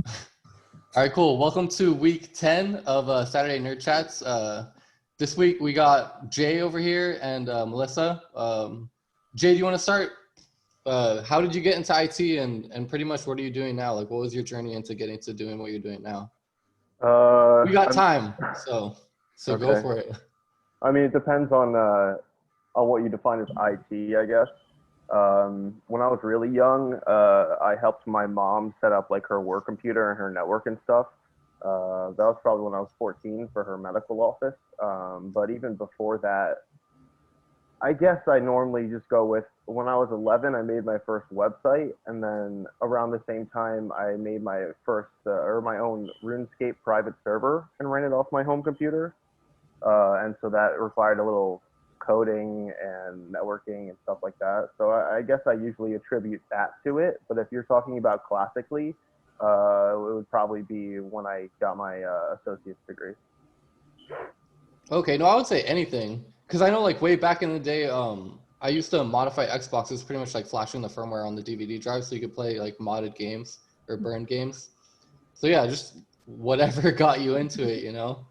All right, cool. Welcome to week 10 of Saturday Nerd Chats. This week we got Jay over here and Melissa. Jay, do you want to start? How did you get into IT and pretty much what are you doing now? Like, what was your journey into getting to doing what you're doing now? We got time, so Okay. go for it. I mean, it depends on what you define as IT, I guess. When I was really young, I helped my mom set up like her work computer and her network and stuff. That was probably when I was 14 for her medical office. But even before that, I guess I normally just go with when I was 11, I made my first website, and then around the same time, I made my first or my own RuneScape private server and ran it off my home computer. And so that required a little coding and networking and stuff like that. So I guess I usually attribute that to it. But if you're talking about classically, it would probably be when I got my associate's degree. Okay, no, I would say anything because I know like way back in the day, I used to modify Xboxes pretty much like flashing the firmware on the DVD drive so you could play like modded games or burned games. So yeah, just whatever got you into it, you know?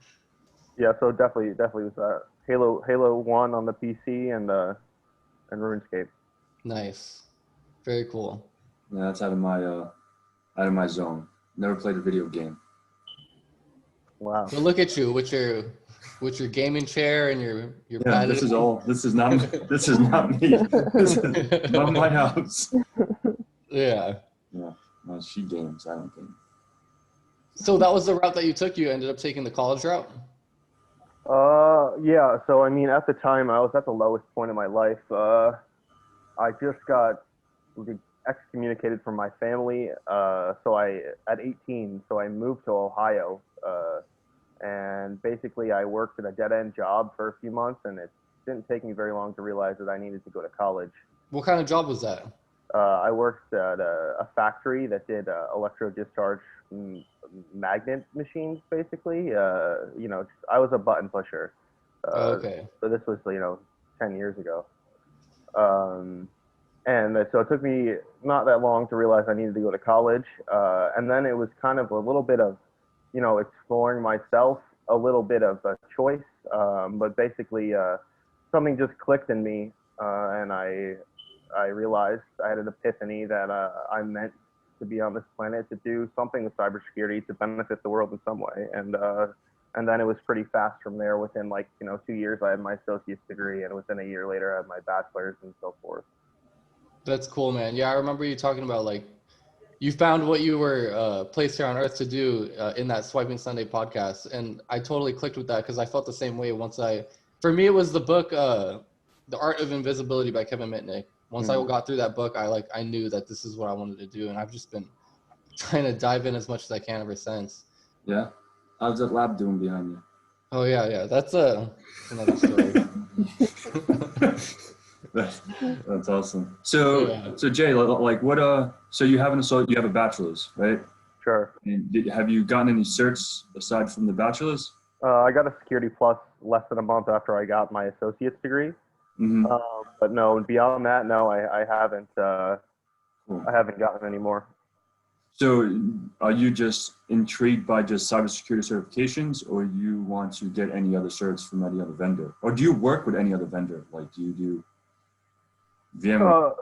Yeah, so definitely was that Halo 1 on the PC and RuneScape. Nice. Very cool. Yeah, that's out of my zone. Never played a video game. Wow. So look at you with your gaming chair and your Yeah, padded. this is not me. This is not my house. Yeah. Yeah, no, she games. I don't game. So that was the route that you took. You ended up taking the college route. Yeah. So I mean, at the time, I was at the lowest point in my life. I just got excommunicated from my family. At 18, so I moved to Ohio. And basically, I worked at a dead-end job for a few months, and it didn't take me very long to realize that I needed to go to college. What kind of job was that? I worked at a factory that did electro-discharge magnet machines, basically. I was a button pusher. Okay. So this was, 10 years ago. And so it took me not that long to realize I needed to go to college. And then it was kind of a little bit of, exploring myself, a little bit of a choice. But basically, something just clicked in me, and I realized I had an epiphany that I meant to be on this planet to do something with cybersecurity to benefit the world in some way. And then it was pretty fast from there. Within 2 years, I had my associate's degree, and within a year later, I had my bachelor's and so forth. That's cool, man. Yeah, I remember you talking about like you found what you were placed here on earth to do in that Swiping Sunday podcast, and I totally clicked with that because I felt the same way for me, it was the book, The Art of Invisibility by Kevin Mitnick. Once I got through that book, I knew that this is what I wanted to do, and I've just been trying to dive in as much as I can ever since. Yeah, how's that lab doing behind you? Oh yeah, that's another story. That's awesome. So Jay, like what? So you have you have a bachelor's, right? Sure. And have you gotten any certs aside from the bachelor's? I got a Security Plus less than a month after I got my associate's degree. Mm-hmm. But no, beyond that, no, I haven't. Cool. I haven't gotten any more. So are you just intrigued by just cybersecurity certifications, or you want to get any other certs from any other vendor? Or do you work with any other vendor? Like, do you do VMware,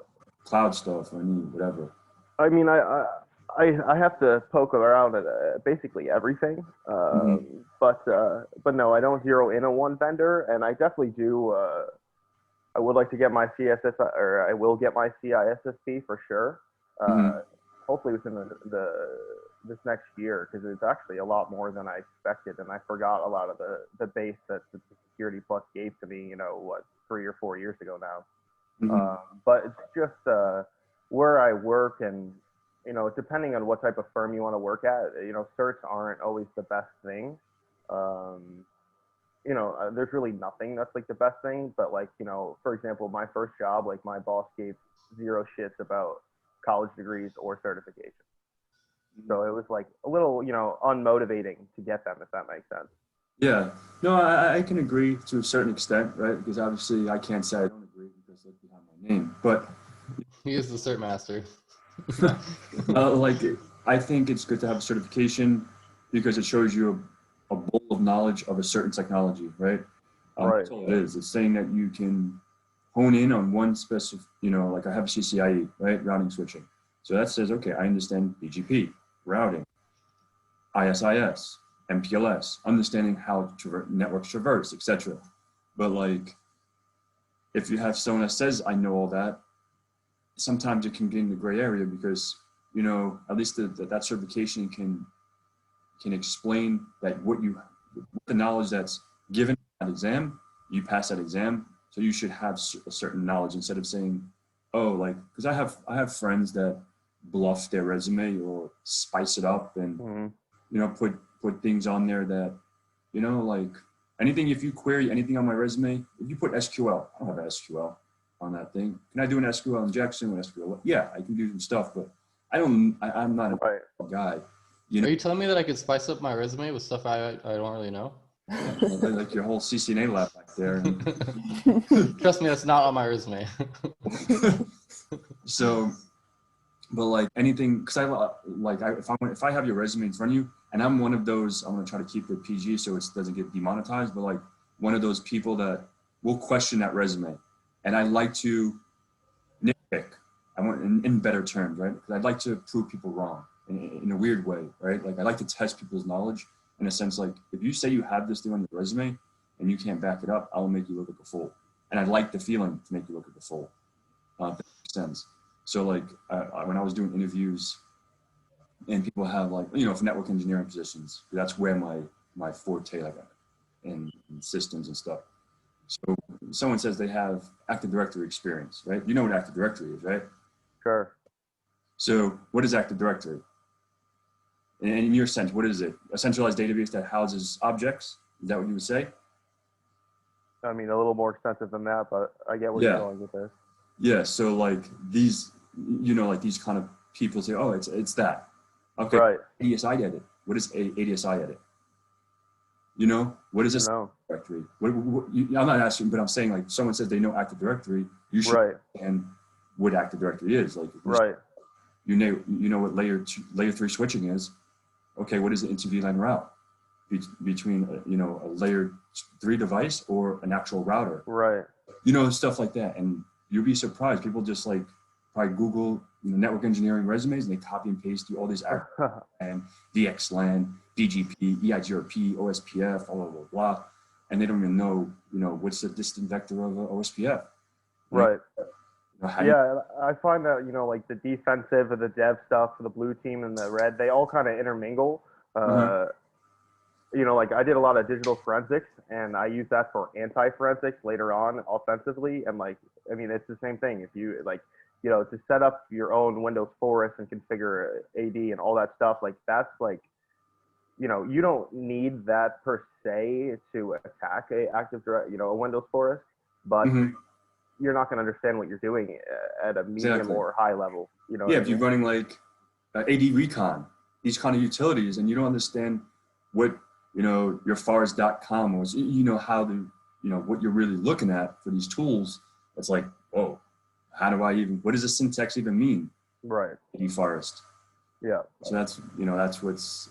cloud stuff, or any whatever? I mean, I have to poke around at basically everything. But no, I don't zero in on one vendor, and I definitely do. I would like to get my CSS, or I will get my CISSP for sure. Hopefully within this next year, because it's actually a lot more than I expected, and I forgot a lot of the base that the Security Plus gave to me, 3 or 4 years ago now. But it's just where I work, and depending on what type of firm you want to work at, certs aren't always the best thing. There's really nothing that's like the best thing, but for example, my first job, like my boss gave zero shits about college degrees or certification. So it was like a little, unmotivating to get them, if that makes sense. Yeah, no, I can agree to a certain extent, right? Because obviously I can't say I don't agree because it's behind my name, but he is the cert master. I think it's good to have a certification because it shows you a bowl of knowledge of a certain technology, right? Right. That's all it is. It's saying that you can hone in on one specific, like I have a CCIE, right? Routing switching. So that says, okay, I understand BGP, routing, ISIS, MPLS, understanding how networks traverse, etc. But like, if you have someone that says, I know all that, sometimes it can get in the gray area because, at least that certification can explain that the knowledge that's given at exam, you pass that exam. So you should have a certain knowledge instead of saying, oh, like, because I have friends that bluff their resume or spice it up and, put things on there that, like anything, if you query anything on my resume, if you put SQL, I don't have SQL on that thing. Can I do an SQL injection with SQL? Yeah, I can do some stuff, but I'm not a guy. Are you telling me that I could spice up my resume with stuff I don't really know? Like your whole CCNA lab back there. Trust me, that's not on my resume. So, but like anything, because if I have your resume in front of you, and I'm one of those, I'm gonna try to keep it PG so it doesn't get demonetized, but like one of those people that will question that resume, and I like to nitpick. I want in better terms, right? Because I'd like to prove people wrong in a weird way, right? Like I like to test people's knowledge in a sense. Like if you say you have this thing on your resume and you can't back it up, I'll make you look like a fool. And I'd like the feeling to make you look like a fool. If that makes sense. So like when I was doing interviews and people have like, for network engineering positions, that's where my forte like in systems and stuff. So someone says they have Active Directory experience, right? You know what Active Directory is, right? Sure. So what is Active Directory? In your sense, what is it? A centralized database that houses objects? Is that what you would say? I mean, a little more extensive than that, but I get where you're going with this. Yeah, so like these, like these kind of people say, oh, it's that. Okay, right. ADSI edit. What is ADSI edit? What is this directory? I'm not asking, but I'm saying like someone says they know Active Directory, you should understand what Active Directory is. Like, you know what layer 3 switching is. Okay, what is the inter-VLAN route between a layer 3 device or an actual router? Right. Stuff like that, and you'll be surprised. People just like probably Google network engineering resumes and they copy and paste all these and VXLAN, BGP, EIGRP, OSPF, blah blah blah blah, and they don't even know what's the distant vector of OSPF. Right. Yeah, I find that like the defensive or the dev stuff for the blue team and the red, they all kind of intermingle. Like I did a lot of digital forensics and I use that for anti-forensics later on offensively. And like, I mean, it's the same thing. If you like, to set up your own Windows forest and configure AD and all that stuff, like that's like, you don't need that per se to attack a Windows forest, but you're not going to understand what you're doing at a medium or high level. If you're running like AD recon, these kind of utilities, and you don't understand what your forest.com was, how the what you're really looking at for these tools. It's like, whoa, what does the syntax even mean? Right. AD forest. Yeah. So that's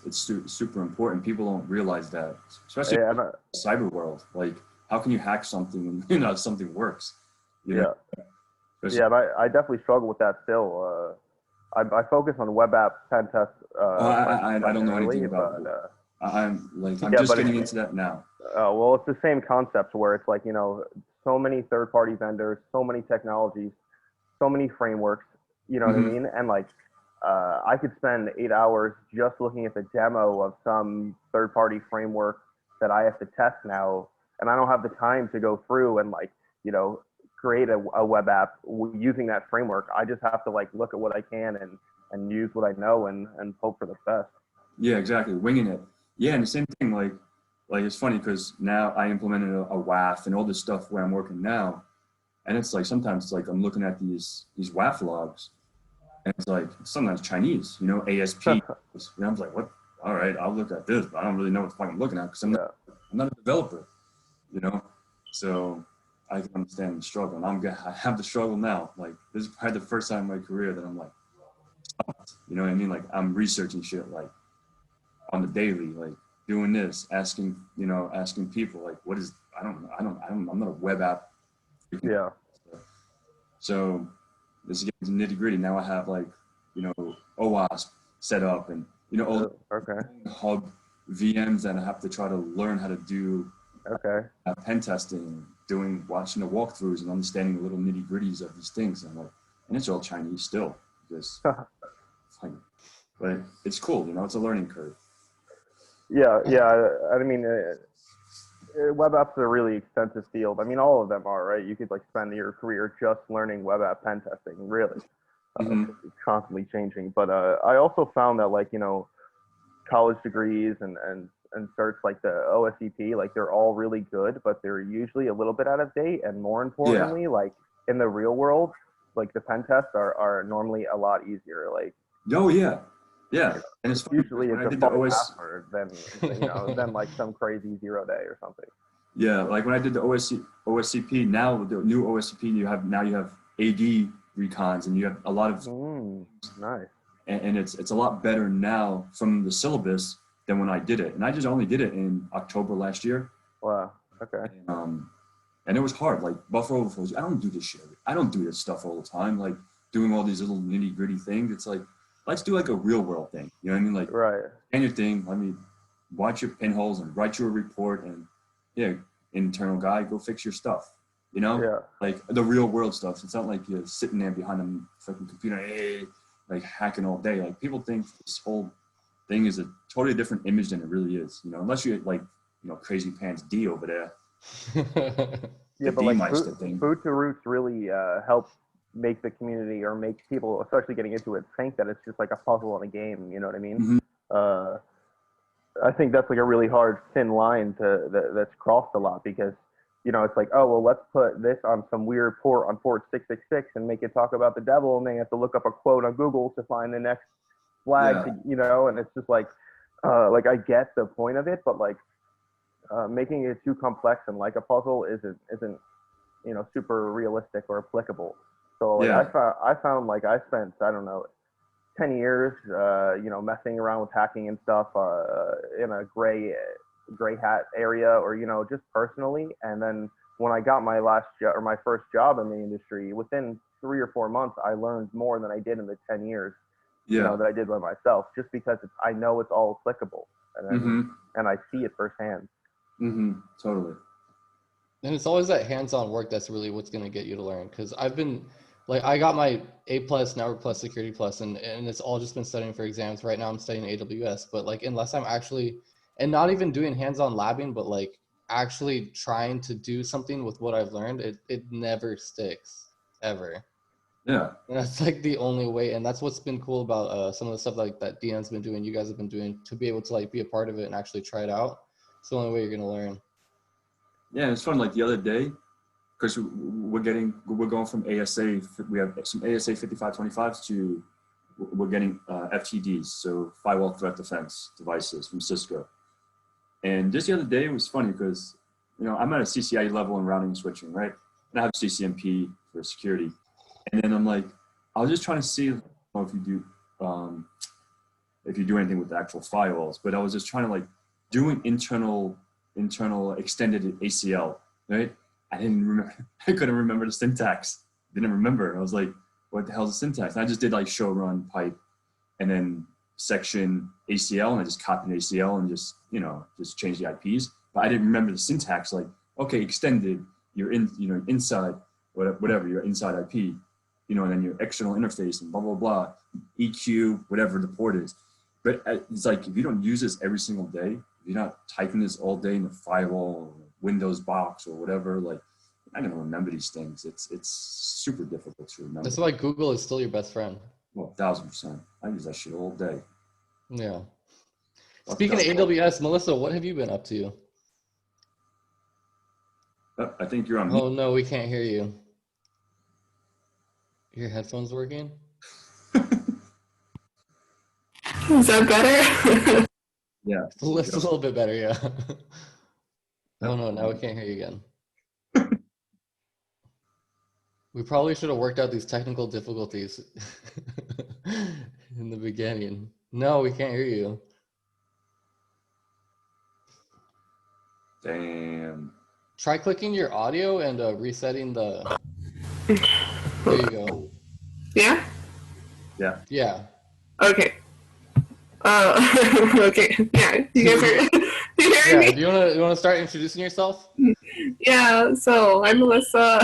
it's super important. People don't realize that, especially in the cyber world. Like, how can you hack something when something works? Yeah, I definitely struggle with that still. I focus on web app pen test. I don't know anything about it. I'm just getting into that now. Well, it's the same concept where it's like, so many third-party vendors, so many technologies, so many frameworks, what I mean? And like, I could spend 8 hours just looking at the demo of some third-party framework that I have to test now, and I don't have the time to go through and like, create a web app using that framework. I just have to like look at what I can and use what I know and hope for the best. Yeah, exactly. Winging it. Yeah, and the same thing, like it's funny because now I implemented a WAF and all this stuff where I'm working now, and it's like sometimes it's like I'm looking at these WAF logs, and it's like sometimes Chinese, ASP. And I'm like, what? All right, I'll look at this, but I don't really know what the fuck I'm looking at because I'm not a developer, So I can understand the struggle, and I have the struggle now. Like this is probably the first time in my career that I'm like, You know what I mean? Like I'm researching shit like on the daily, like doing this, asking people like, what is, I'm not a web app. Yeah. So this is getting nitty gritty. Now I have like, OWASP set up and, all Okay. hub VMs that I have to try to learn how to do Okay. pen testing, watching the walkthroughs and understanding the little nitty gritties of these things. And I'm like, and it's all Chinese still, because, but it's cool, it's a learning curve. Yeah. I mean, web apps are a really extensive field. I mean, all of them are, right? You could like spend your career just learning web app pen testing, really. It's constantly changing. But I also found that like, college degrees and certs like the OSCP, like they're all really good, but they're usually a little bit out of date. And more importantly, like in the real world, like the pen tests are normally a lot easier. Like, oh yeah. Yeah. And it's funny, usually it's a false password than like some crazy 0 day or something. Yeah, like when I did the OSCP, now the new OSCP, you have AD recons, and you have a lot of nice. And it's a lot better now from the syllabus than when I did it. And I just only did it in October last year. Wow. Okay. And it was hard. Like buffer overflows, I don't do this shit. I don't do this stuff all the time. Like doing all these little nitty gritty things. It's like, let's do like a real world thing. You know what I mean? Like, right. And your thing. Let me watch your pinholes and write you a report, and internal guy, go fix your stuff. Like the real world stuff. It's not like you're sitting there behind a fucking computer, like hacking all day. Like people think this whole thing is a totally different image than it really is. Unless you're like, crazy pants D over there. Yeah, but like Boot to Roots really helps make the community, or make people, especially getting into it, think that it's just like a puzzle in a game. You know what I mean? Mm-hmm. I think that's like a really hard, thin line that's crossed a lot, because, it's like, oh, well, let's put this on some weird port on port 666 and make it talk about the devil, and then you have to look up a quote on Google to find the next flag, and it's just like I get the point of it, but like making it too complex and like a puzzle isn't super realistic or applicable. So like I found like I spent, I don't know, 10 years, messing around with hacking and stuff in a gray hat area, or, just personally. And then when I got my my first job in the industry, within 3 or 4 months, I learned more than I did in the 10 years, that I did by myself, just because I know it's all applicable, and and I see it firsthand. Totally. And it's always that hands-on work that's really what's going to get you to learn. Because I've been like, I got my A+, Network Plus, Security Plus, and it's all just been studying for exams. Right now I'm studying AWS, but like unless I'm actually, and not even doing hands-on labbing, but like actually trying to do something with what I've learned, it never sticks, ever. Yeah. And that's like the only way. And that's what's been cool about some of the stuff like that Deion's been doing, you guys have been doing, to be able to like be a part of it and actually try it out. It's the only way you're going to learn. Yeah, it's fun. Like the other day, because we're going from ASA, we have some ASA 5525s to, we're getting FTDs, so firewall threat defense devices from Cisco. And just the other day, it was funny because, I'm at a CCIE level in routing and switching, right? And I have CCNP for security. And then I'm like, I was just trying to see if you do anything with the actual firewalls, but I was just trying to like doing internal extended ACL, right? I couldn't remember the syntax. Didn't remember. I was like, what the hell is the syntax? And I just did like show run pipe and then section ACL, and I just copied an ACL and just change the IPs. But I didn't remember the syntax, like, okay, extended, you're inside, whatever, your inside IP, and then your external interface and blah, blah, blah, EQ, whatever the port is. But it's like, if you don't use this every single day, if you're not typing this all day in the firewall or Windows box or whatever, like, I'm not gonna remember these things. It's super difficult to remember. That's why Google is still your best friend. Well, 1000%. I use that shit all day. Yeah. Speaking of AWS, Melissa, what have you been up to? I think you're on mute. Oh no, we can't hear you. Your headphones working? Is that better? Yeah. It's a little bit better, yeah. Oh no, now we can't hear you again. We probably should have worked out these technical difficulties. in the beginning. No, we can't hear you. Damn. Try clicking your audio and resetting the. There you go. Yeah? Yeah. Yeah. Okay. Okay. Yeah, you guys are you hearing Yeah. me? Do you wanna start introducing yourself? Yeah, so I'm Melissa.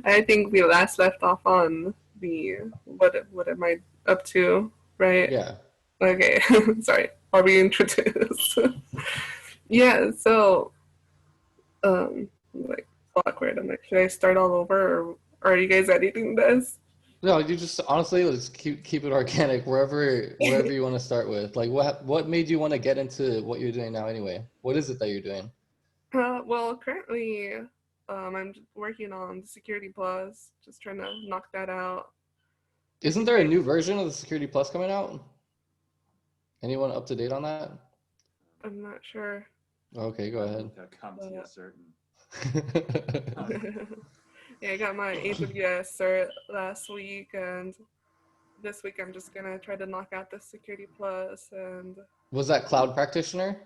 I think we last left off on the what am I up to, right? Yeah. Okay. Sorry. Are we introduced? Yeah, so like awkward. I'm like, should I start all over or are you guys editing this? No, you just honestly let's keep it organic wherever you want to start with. Like what made you want to get into what you're doing now anyway? What is it that you're doing? Well, currently, I'm working on the Security Plus, just trying to knock that out. I Isn't think there a new version of the Security Plus coming out? Anyone up to date on that? I'm not sure. Okay, go ahead. CompTIA certain. Yeah, I got my AWS cert last week, and this week I'm just gonna try to knock out the Security Plus, and Was that Cloud Practitioner?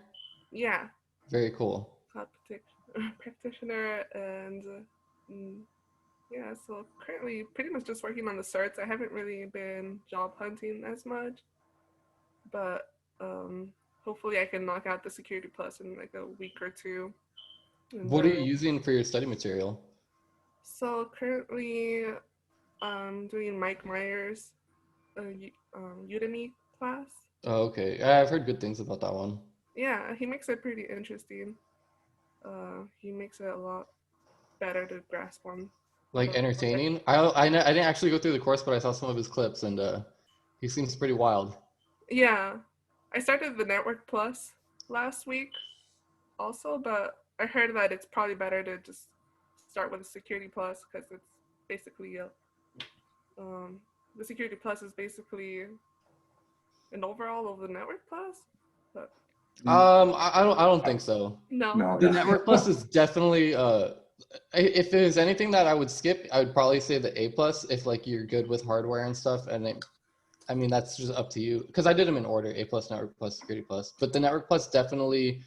yeah, Very cool. cloud practitioner, and mm, yeah. So currently, pretty much just working on the certs. I haven't really been job hunting as much, but hopefully I can knock out the Security Plus in like a week or two. And What are then, you using for your study material? so currently I'm doing Mike Myers' Udemy class. Oh, okay. I've heard good things about that one. Yeah, he makes it pretty interesting. He makes it a lot better to grasp on. Like entertaining. I didn't actually go through the course, but I saw some of his clips, and he seems pretty wild. Yeah, I started the Network Plus last week also, but I heard that it's probably better to just start with the Security Plus because it's basically the Security Plus is basically an overall of the Network Plus. But I don't think so. no. No. The Network Plus is definitely if there's anything that I would skip, I would probably say the A plus if like you're good with hardware and stuff. And I mean that's just up to you because I did them in order: A plus, Network Plus, Security Plus. But the Network Plus definitely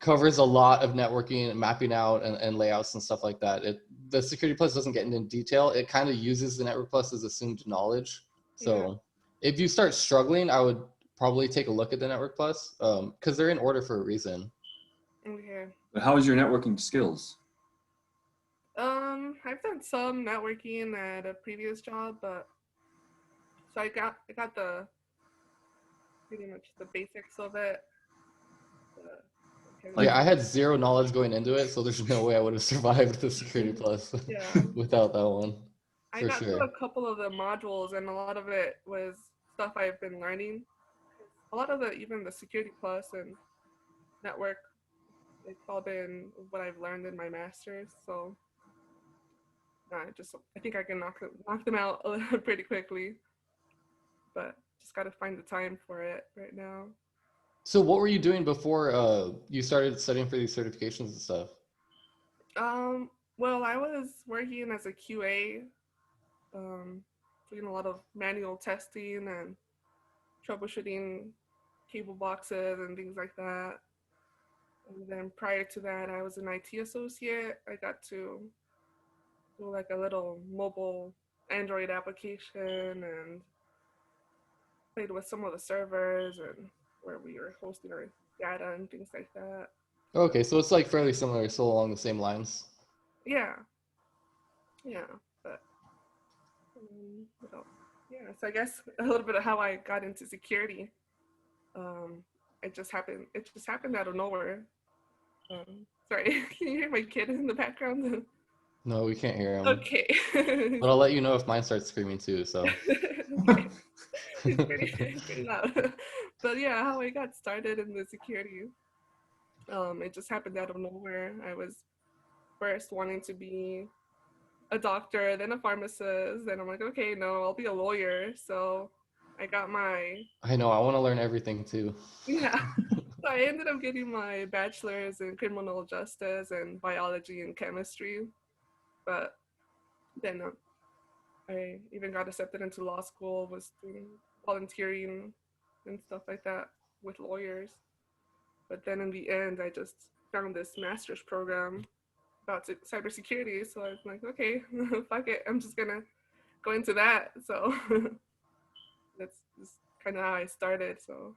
covers a lot of networking, mapping out, and layouts and stuff like that. The Security Plus doesn't get into detail. It kind of uses the Network Plus as assumed knowledge. So if you start struggling, I would probably take a look at the Network Plus because they're in order for a reason. Okay. How is your networking skills? I've done some networking at a previous job, but so I got the pretty much the basics of it. Like- Yeah, I had zero knowledge going into it, so there's no way I would have survived the Security Plus Yeah. without that one. I For got sure. through a couple of the modules, and a lot of it was stuff I've been learning. A lot of even the Security Plus and network, it's all been what I've learned in my master's. So I think I can knock them out pretty quickly, but just got to find the time for it right now. So what were you doing before you started studying for these certifications and stuff? Well, I was working as a QA, doing a lot of manual testing and troubleshooting cable boxes and things like that. And then prior to that, I was an IT associate. I got to do like a little mobile Android application and played with some of the servers and where we were hosting our data and things like that. Okay, so it's like fairly similar, still along the same lines. Yeah, but what else? Yeah. So I guess a little bit of how I got into security. It just happened. It just happened out of nowhere. Sorry, can you hear my kid in the background? No, we can't hear him. Okay. But I'll let you know if mine starts screaming too, so. Okay. It's pretty loud. But yeah, how I got started in the security. It just happened out of nowhere. I was first wanting to be a doctor, then a pharmacist, then I'm like, okay, no, I'll be a lawyer. So I got my I know, I want to learn everything too. yeah. So I ended up getting my bachelor's in criminal justice and biology and chemistry. But then I even got accepted into law school, was doing volunteering and stuff like that with lawyers. But then in the end, I just found this master's program about cybersecurity. So I was like, okay, fuck it. I'm just going to go into that. So that's just kind of how I started. So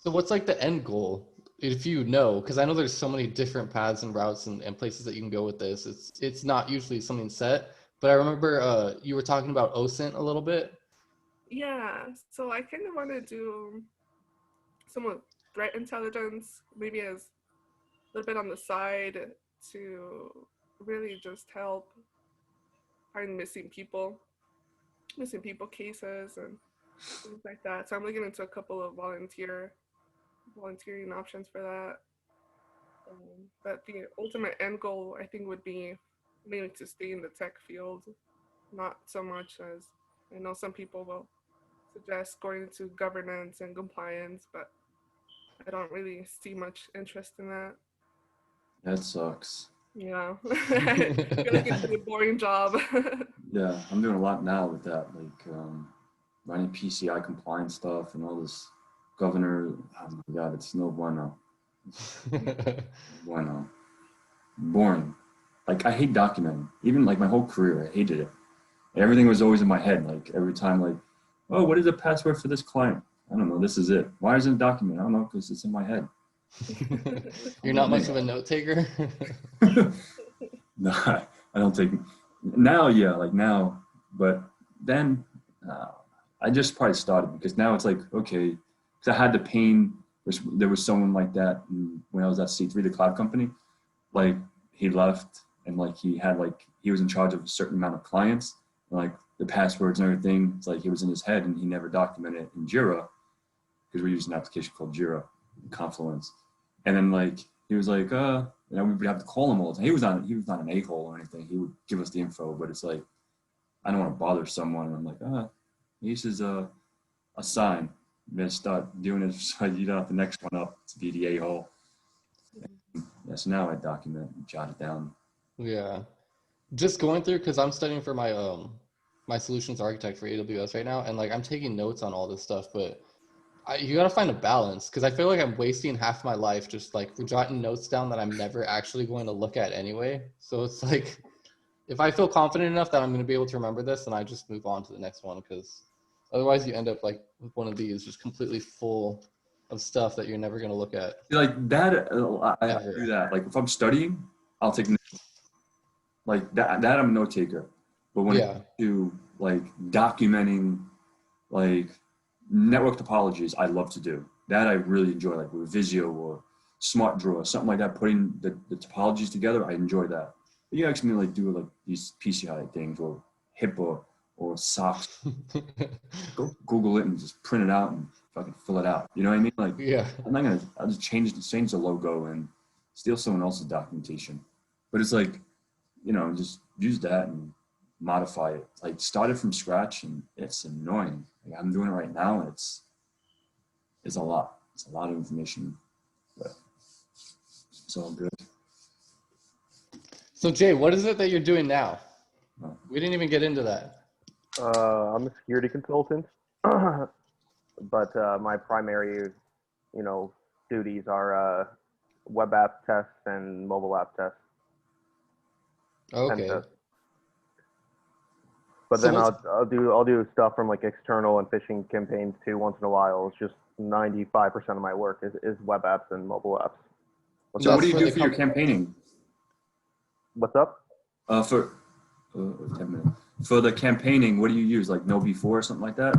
what's like the end goal, if you know? Because I know there's so many different paths and routes and places that you can go with this. It's not usually something set. But I remember you were talking about OSINT a little bit. yeah, so I kind of want to do some of threat intelligence, maybe as a little bit on the side to really just help find missing people cases and things like that. So I'm looking into a couple of volunteering options for that. But the ultimate end goal, I think, would be maybe to stay in the tech field, not so much as I know some people will suggest going into governance and compliance, but I don't really see much interest in that. That sucks. Yeah, I feel like it'd be a boring job. Yeah, I'm doing a lot now with that, like running PCI compliance stuff and all this governor. Oh my God, it's no bueno. Bueno. Boring. Like I hate documenting. Even like my whole career, I hated it. Everything was always in my head. Like every time, like, oh, what is the password for this client? I don't know. This is it. Why isn't it documented? I don't know, because it's in my head. You're not much of a note taker. No, I don't take now. Yeah, like now, but then I just probably started because now it's like okay, because I had the pain. There was someone like that when I was at C3, the cloud company. Like he left and like he was in charge of a certain amount of clients. And, like the passwords and everything, it's like he was in his head and he never documented it in Jira because we use an application called Jira, Confluence. And then like he was like, we would have to call him all the time. He was not an a-hole or anything. He would give us the info, but it's like I don't want to bother someone. And I'm like, this is a sign. I'm gonna start doing it so you don't have the next one up to be the a-hole. Yeah, so now I document and jot it down. Yeah, just going through because I'm studying for my my solutions architect for AWS right now, and like I'm taking notes on all this stuff, but you gotta find a balance because I feel like I'm wasting half my life just like jotting notes down that I'm never actually going to look at anyway. So it's like if I feel confident enough that I'm going to be able to remember this, then I just move on to the next one because otherwise you end up like with one of these just completely full of stuff that you're never going to look at. Like that, I do that. Like if I'm studying, I'll take notes. Like that I'm a note taker. But when it comes to like documenting like network topologies, I love to do. That I really enjoy, like with Visio or Smart Draw, something like that, putting the topologies together, I enjoy that. But you actually like do like these PCI things or HIPAA or SOX. Go Google it and just print it out and fucking fill it out. You know what I mean? Like, I'll just change the logo and steal someone else's documentation. But it's like, just use that and modify it. Like start it from scratch and it's annoying. Like, I'm doing it right now and it's a lot. It's a lot of information, but it's all good. So Jay, what is it that you're doing now? We didn't even get into that. I'm a security consultant, but my primary, duties are web app tests and mobile app tests. Okay. But so then I'll do stuff from like external and phishing campaigns too once in a while. It's just 95% of my work is web apps and mobile apps. So what do you do for your campaigning? What's up? For 10 minutes. For the campaigning, what do you use? Like NoB4 or something like that?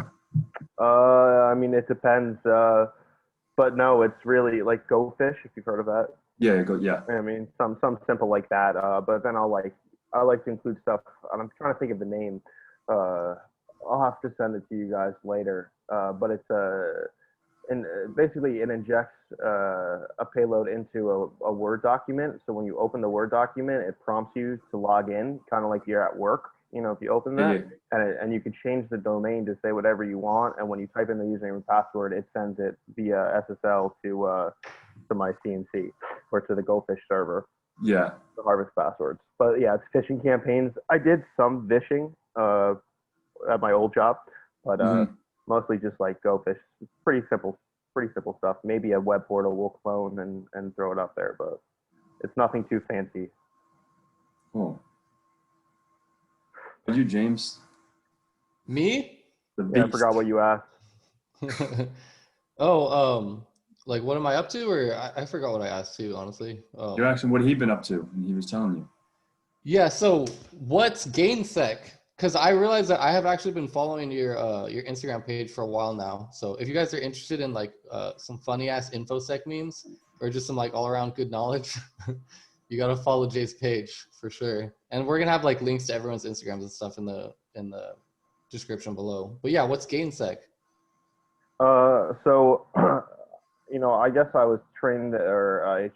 I mean, it depends. But no, it's really like GoFish, if you've heard of that. Yeah. I mean, some simple like that. But then I like to include stuff, and I'm trying to think of the name. I'll have to send it to you guys later. But it's basically it injects a payload into a Word document. So when you open the Word document, it prompts you to log in, kind of like you're at work. If you open that, and you can change the domain to say whatever you want. And when you type in the username and password, it sends it via SSL to my CNC or to the GoFish server. Yeah. The harvest passwords. But yeah, it's phishing campaigns. I did some vishing at my old job, but mostly just like go fish. It's pretty simple stuff. Maybe a web portal we'll clone and throw it up there, but it's nothing too fancy. Cool. Are you, James? Me? The Yeah, I beast. forgot what you asked. Oh, like what am I up to, or I forgot what I asked too, honestly. You're asking what he been up to, and he was telling you. Yeah, so what's GainSec? Because I realized that I have actually been following your Instagram page for a while now. So if you guys are interested in like some funny ass infosec memes or just some like all around good knowledge, you gotta follow Jay's page for sure. And we're gonna have like links to everyone's Instagrams and stuff in the description below. But yeah, what's GainSec? So, I guess I was trained, or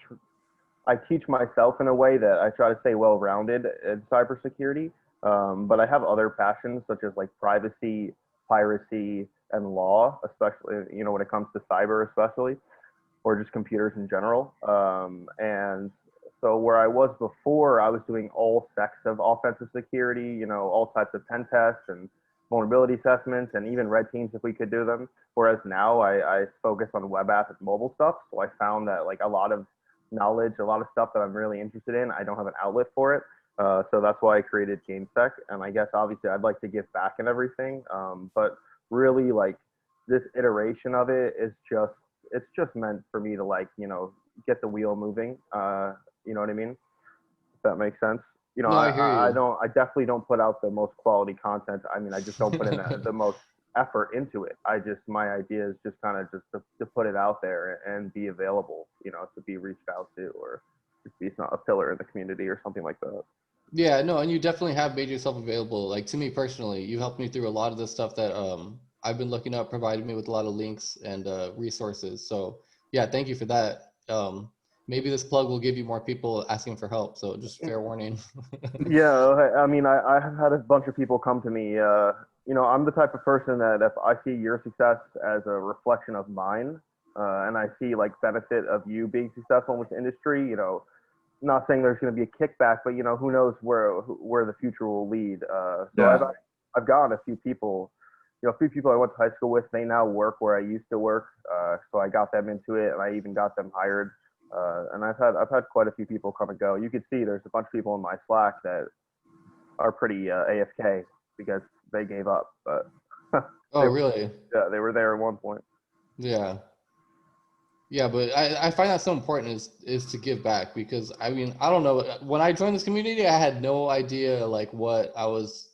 I teach myself in a way that I try to stay well-rounded in cybersecurity. But I have other passions such as like privacy, piracy, and law, especially, when it comes to cyber, especially, or just computers in general. And so where I was before, I was doing all sects of offensive security, all types of pen tests and vulnerability assessments and even red teams if we could do them. Whereas now I focus on web app and mobile stuff. So I found that like a lot of knowledge, a lot of stuff that I'm really interested in, I don't have an outlet for it. So that's why I created GameSec. And I guess obviously I'd like to give back and everything. But really like this iteration of it is it's just meant for me to like, get the wheel moving. You know what I mean? If that makes sense. No, I hear you. I definitely don't put out the most quality content. I mean, I just don't put in the most effort into it. My idea is just kind of just to put it out there and be available, to be reached out to, or just be a pillar in the community or something like that. Yeah, no, and you definitely have made yourself available. Like to me personally, you helped me through a lot of the stuff that I've been looking up, provided me with a lot of links and resources. So yeah, thank you for that. Maybe this plug will give you more people asking for help. So just fair warning. Yeah, I mean, I have had a bunch of people come to me. I'm the type of person that if I see your success as a reflection of mine, and I see like benefit of you being successful in this industry, not saying there's going to be a kickback, but who knows where the future will lead. So Yeah. I've gotten a few people, a few people I went to high school with. They now work where I used to work, so I got them into it, and I even got them hired. And I've had quite a few people come and go. You can see there's a bunch of people in my Slack that are pretty AFK because they gave up. But Oh, really? yeah, they were there at one point. Yeah. Yeah, but I find that so important is to give back, because I mean, I don't know, when I joined this community, I had no idea like what I was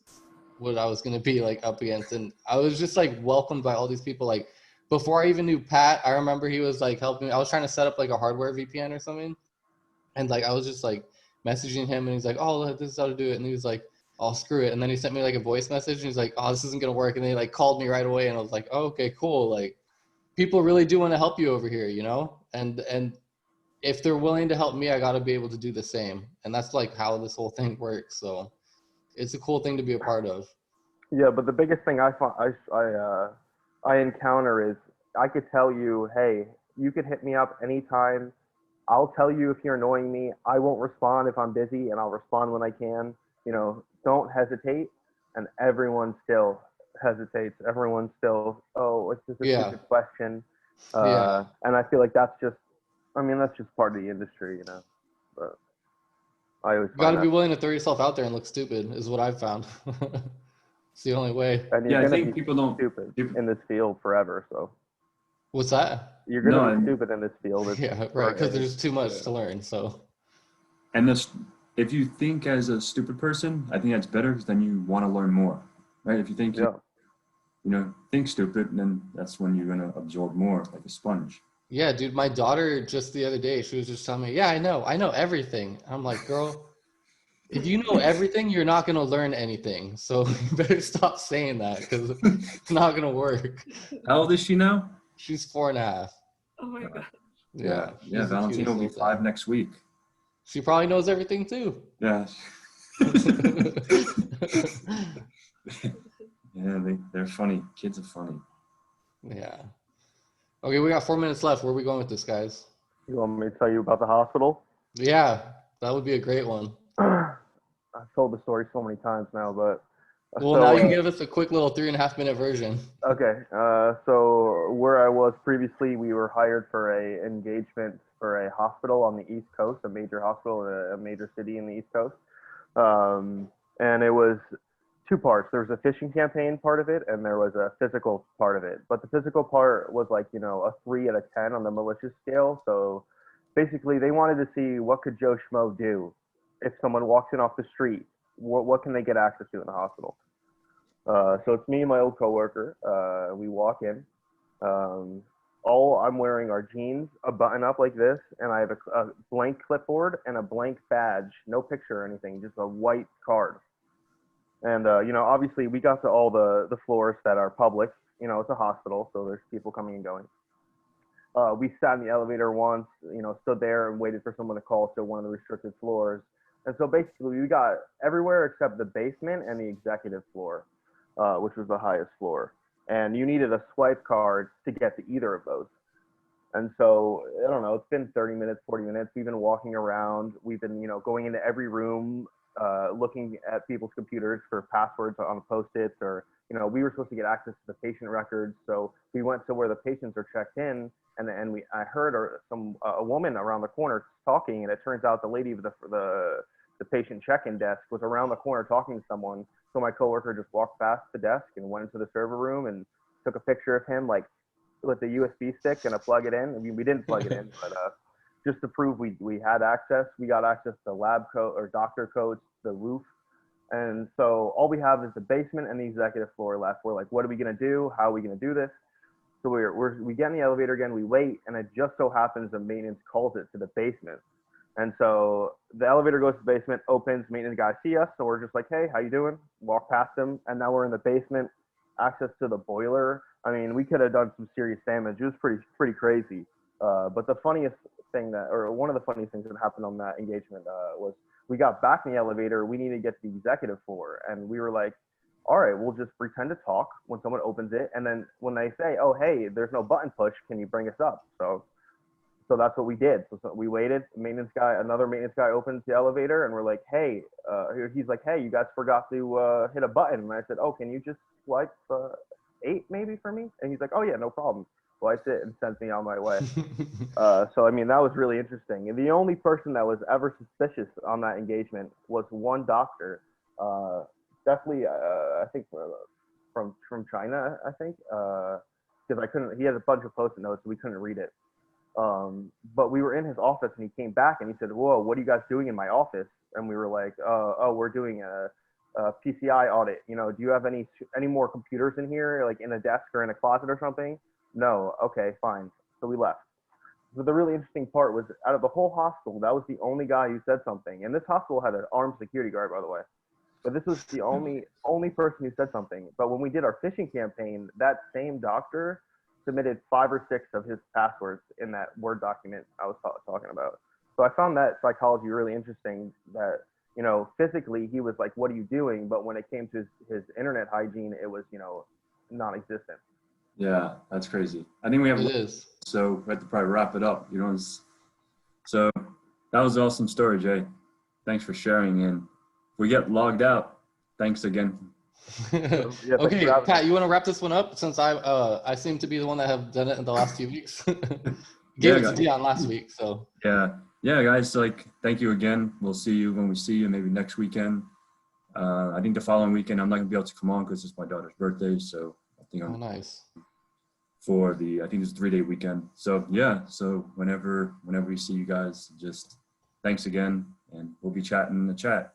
going to be like up against, and I was just like welcomed by all these people. Like before I even knew Pat, I remember he was like helping me. I was trying to set up like a hardware VPN or something, and like I was just like messaging him, and he's like, "Oh, this is how to do it," and he was like, "Oh, screw it," and then he sent me like a voice message, and he's like, "Oh, this isn't gonna work," and then he like called me right away, and I was like, "Oh, okay, cool." Like people really do want to help you over here, and if they're willing to help me, I got to be able to do the same, and that's like how this whole thing works. So it's a cool thing to be a part of. Yeah, but the biggest thing I encounter is I could tell you, hey, you could hit me up anytime. I'll tell you if you're annoying me. I won't respond if I'm busy, and I'll respond when I can. Don't hesitate. And everyone still hesitates. Everyone still, oh, it's just a stupid question. And I feel like that's just part of the industry, But I always You got to be willing to throw yourself out there and look stupid is what I've found. It's the only way. And you're I gonna think be people don't. stupid in this field forever. So What's that? you're gonna be stupid in this field. Yeah, right. Because there's too much to learn. So. And if you think as a stupid person, I think that's better, because then you want to learn more, right? If you think think stupid, then that's when you're gonna absorb more, like a sponge. Yeah, dude. My daughter just the other day, she was just telling me, "Yeah, I know everything." I'm like, "Girl, if you know everything, you're not gonna learn anything. So you better stop saying that, because it's not gonna work." How old is she now? She's 4.5. Oh my god. Yeah. Yeah. Valentina will be 5 next week. She probably knows everything too. Yeah. Yeah, they're funny. Kids are funny. Yeah. Okay, we got 4 minutes left. Where are we going with this, guys? You want me to tell you about the hospital? Yeah, that would be a great one. I've told the story so many times now, but Well, So, now you can give us a quick little 3.5 minute version. okay. So where I was previously, we were hired for a engagement for a hospital on the East Coast, a major hospital, a major city in the East Coast. And it was two parts. There was a phishing campaign part of it, and there was a physical part of it. But the physical part was like, a 3 out of 10 on the malicious scale. So basically, they wanted to see what could Joe Schmo do if someone walks in off the street. What can they get access to in the hospital? So it's me and my old coworker. We walk in. All I'm wearing are jeans, a button up like this, and I have a blank clipboard and a blank badge, no picture or anything, just a white card. And obviously we got to all the floors that are public. It's a hospital, so there's people coming and going. We sat in the elevator once, stood there and waited for someone to call to one of the restricted floors. And so basically we got everywhere except the basement and the executive floor, which was the highest floor. And you needed a swipe card to get to either of those. And so, I don't know, it's been 30 minutes, 40 minutes. We've been walking around. We've been, going into every room, looking at people's computers for passwords on Post-its, or, we were supposed to get access to the patient records. So we went to where the patients are checked in, and I heard a woman around the corner talking, and it turns out the lady of the patient check-in desk was around the corner talking to someone. So my coworker just walked past the desk and went into the server room and took a picture of him, like with the USB stick and plug it in. I mean, we didn't plug it in, but just to prove we had access. We got access to lab coat or doctor coats, the roof. And so all we have is the basement and the executive floor left. We're like, what are we gonna do? How are we gonna do this? So we get in the elevator again, we wait, and it just so happens the maintenance calls it to the basement. And so the elevator goes to the basement, opens, maintenance guys see us, so we're just like, hey, how you doing? Walk past them, and now we're in the basement, access to the boiler. I mean, we could have done some serious damage. It was pretty crazy. But the funniest thing one of the funniest things that happened on that engagement was we got back in the elevator. We needed to get to the executive floor, and we were like, all right, we'll just pretend to talk when someone opens it, and then when they say, oh, hey, there's no button push, can you bring us up? So that's what we did. So we waited. Another maintenance guy opens the elevator, and we're like, hey, he's like, hey, you guys forgot to hit a button. And I said, oh, can you just swipe 8 maybe for me? And he's like, oh yeah, no problem. Swipes it and sends me on my way. So I mean, that was really interesting. And the only person that was ever suspicious on that engagement was one doctor, definitely, I think from China, I think, because he had a bunch of Post-it notes, so we couldn't read it. But we were in his office, and he came back and he said, whoa, what are you guys doing in my office? And we were like, oh, we're doing a PCI audit. Do you have any more computers in here, like in a desk or in a closet or something? No. Okay, fine. So we left. So the really interesting part was, out of the whole hospital, that was the only guy who said something. And this hospital had an armed security guard, by the way. But this was the only person who said something. But when we did our phishing campaign, that same doctor submitted 5 or 6 of his passwords in that Word document I was talking about. So I found that psychology really interesting, that, physically he was like, what are you doing? But when it came to his internet hygiene, it was, non-existent. Yeah, that's crazy. I think we have, so we have to probably wrap it up. So that was an awesome story, Jay. Thanks for sharing. And if we get logged out, thanks again. Yeah, okay, Pat, you want to wrap this one up, since I seem to be the one that have done it in the last few weeks. Gave it to Dion last week, so yeah, guys, like, thank you again. We'll see you when we see you, maybe next weekend. I think the following weekend I'm not gonna be able to come on because it's my daughter's birthday, so I think I'm nice for I think it's a 3-day weekend. So yeah, so whenever we see you guys, just thanks again, and we'll be chatting in the chat.